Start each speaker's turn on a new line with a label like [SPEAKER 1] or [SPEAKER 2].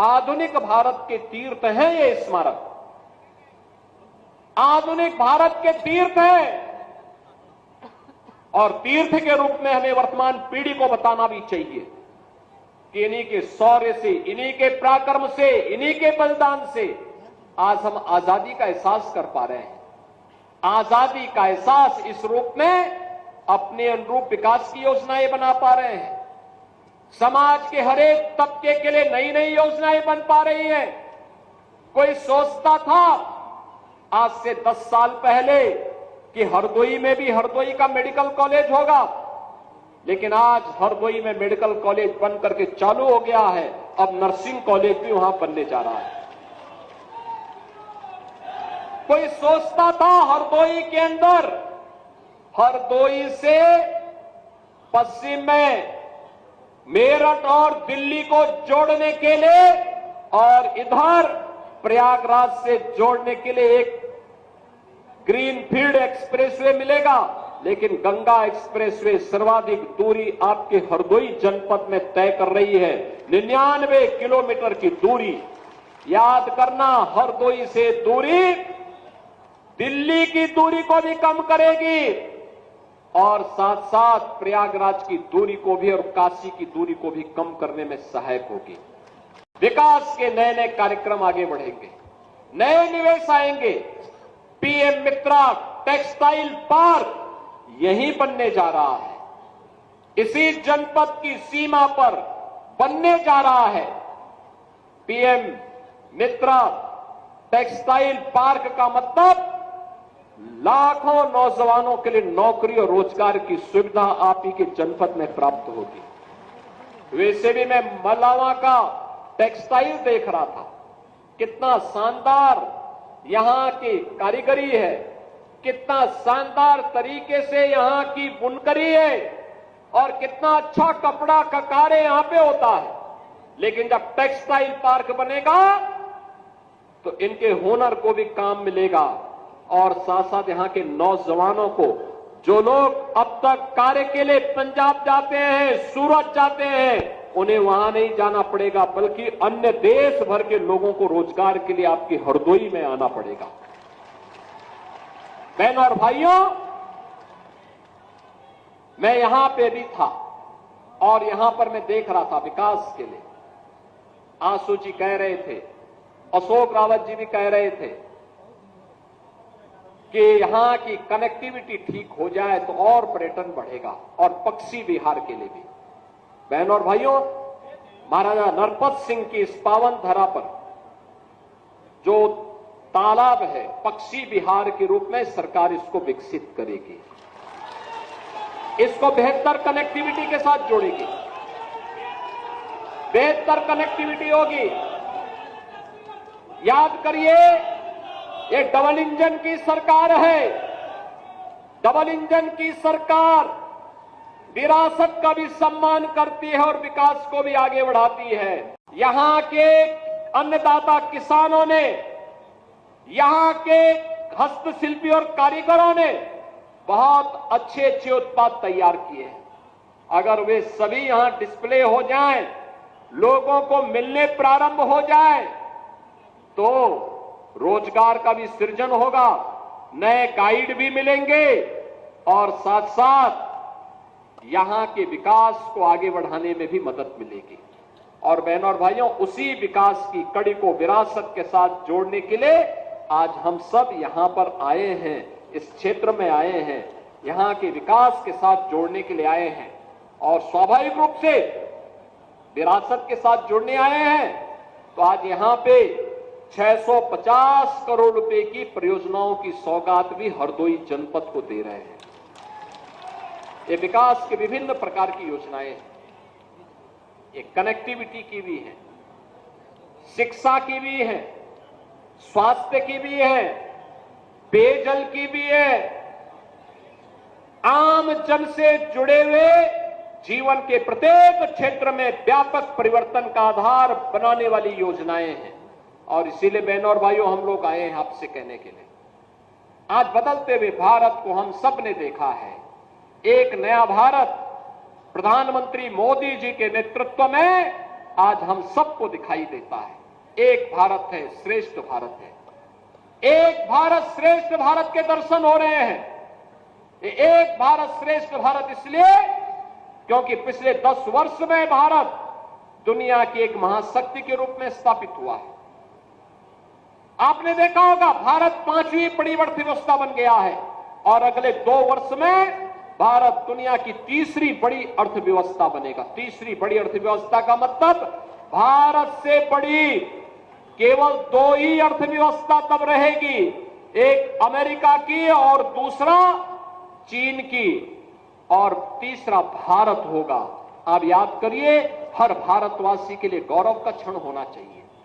[SPEAKER 1] आधुनिक भारत के तीर्थ हैं ये स्मारक, आधुनिक भारत के तीर्थ हैं। और तीर्थ के रूप में हमें वर्तमान पीढ़ी को बताना भी चाहिए कि इन्हीं के शौर्य से, इन्हीं के पराक्रम से, इन्हीं के बलिदान से आज हम आजादी का एहसास कर पा रहे हैं। आजादी का एहसास इस रूप में अपने अनुरूप विकास की योजनाएं बना पा रहे हैं। समाज के हर एक तबके के लिए नई नई योजनाएं बन पा रही है। कोई सोचता था आज से 10 साल पहले कि हरदोई में भी हरदोई का मेडिकल कॉलेज होगा, लेकिन आज हरदोई में मेडिकल कॉलेज बन करके चालू हो गया है। अब नर्सिंग कॉलेज भी वहां बनने जा रहा है। कोई सोचता था हरदोई के अंदर, हरदोई से पश्चिम में मेरठ और दिल्ली को जोड़ने के लिए और इधर प्रयागराज से जोड़ने के लिए एक ग्रीनफील्ड एक्सप्रेसवे मिलेगा, लेकिन गंगा एक्सप्रेसवे सर्वाधिक दूरी आपके हरदोई जनपद में तय कर रही है, 99 किलोमीटर की दूरी। याद करना, हरदोई से दूरी दिल्ली की दूरी को भी कम करेगी और साथ साथ प्रयागराज की दूरी को भी और काशी की दूरी को भी कम करने में सहायक होगी। विकास के नए नए कार्यक्रम आगे बढ़ेंगे, नए निवेश आएंगे। पीएम मित्रा टेक्सटाइल पार्क यहीं बनने जा रहा है, इसी जनपद की सीमा पर बनने जा रहा है। पीएम मित्रा टेक्सटाइल पार्क का मतलब लाखों नौजवानों के लिए नौकरी और रोजगार की सुविधा आप ही के जनपद में प्राप्त होगी। वैसे भी मैं मलावा का टेक्सटाइल देख रहा था, कितना शानदार यहां की कारीगरी है, कितना शानदार तरीके से यहां की बुनकरी है और कितना अच्छा कपड़ा का कार्य यहां पे होता है। लेकिन जब टेक्सटाइल पार्क बनेगा तो इनके हुनर को भी काम मिलेगा और साथ साथ यहां के नौजवानों को, जो लोग अब तक कार्य के लिए पंजाब जाते हैं, सूरत जाते हैं, उन्हें वहां नहीं जाना पड़ेगा, बल्कि अन्य देश भर के लोगों को रोजगार के लिए आपकी हरदोई में आना पड़ेगा। बहनों और भाइयों, मैं यहां पे भी था और यहां पर मैं देख रहा था विकास के लिए। आंसू जी कह रहे थे, अशोक रावत जी भी कह रहे थे कि यहां की कनेक्टिविटी ठीक हो जाए तो और पर्यटन बढ़ेगा और पक्षी विहार के लिए भी। बहनों और भाइयों, महाराजा नरपत सिंह की इस पावन धरा पर जो तालाब है, पक्षी विहार के रूप में सरकार इसको विकसित करेगी, इसको बेहतर कनेक्टिविटी के साथ जोड़ेगी, बेहतर कनेक्टिविटी होगी। याद करिए, ये डबल इंजन की सरकार है। डबल इंजन की सरकार विरासत का भी सम्मान करती है और विकास को भी आगे बढ़ाती है। यहां के अन्नदाता किसानों ने, यहां के हस्तशिल्पी और कारीगरों ने बहुत अच्छे अच्छे उत्पाद तैयार किए हैं। अगर वे सभी यहां डिस्प्ले हो जाएं, लोगों को मिलने प्रारंभ हो जाए, तो रोजगार का भी सृजन होगा, नए गाइड भी मिलेंगे और साथ साथ यहां के विकास को आगे बढ़ाने में भी मदद मिलेगी। और बहनों और भाइयों, उसी विकास की कड़ी को विरासत के साथ जोड़ने के लिए आज हम सब यहां पर आए हैं, इस क्षेत्र में आए हैं, यहां के विकास के साथ जोड़ने के लिए आए हैं और स्वाभाविक रूप से विरासत के साथ जुड़ने आए हैं। तो आज यहां पे 650 करोड़ रुपए की परियोजनाओं की सौगात भी हरदोई जनपद को दे रहे हैं। ये विकास के विभिन्न प्रकार की योजनाएं हैं, ये कनेक्टिविटी की भी है, शिक्षा की भी है, स्वास्थ्य की भी है, पेयजल की भी है, आम जन से जुड़े हुए जीवन के प्रत्येक क्षेत्र में व्यापक परिवर्तन का आधार बनाने वाली योजनाएं हैं। और इसीलिए बहनों और भाइयों, हम लोग आए हैं आपसे कहने के लिए, आज बदलते हुए भारत को हम सब ने देखा है। एक नया भारत प्रधानमंत्री मोदी जी के नेतृत्व में आज हम सबको दिखाई देता है। एक भारत है, श्रेष्ठ भारत है। एक भारत श्रेष्ठ भारत के दर्शन हो रहे हैं। एक भारत श्रेष्ठ भारत इसलिए क्योंकि पिछले 10 वर्ष में भारत दुनिया की एक महाशक्ति के रूप में स्थापित हुआ है। आपने देखा होगा भारत 5वीं बड़ी अर्थव्यवस्था बन गया है और अगले 2 वर्ष में भारत दुनिया की 3री बड़ी अर्थव्यवस्था बनेगा। 3री बड़ी अर्थव्यवस्था का मतलब भारत से बड़ी केवल 2 ही अर्थव्यवस्था तब रहेगी, एक अमेरिका की और दूसरा चीन की, और तीसरा भारत होगा। आप याद करिए, हर भारतवासी के लिए गौरव का क्षण होना चाहिए।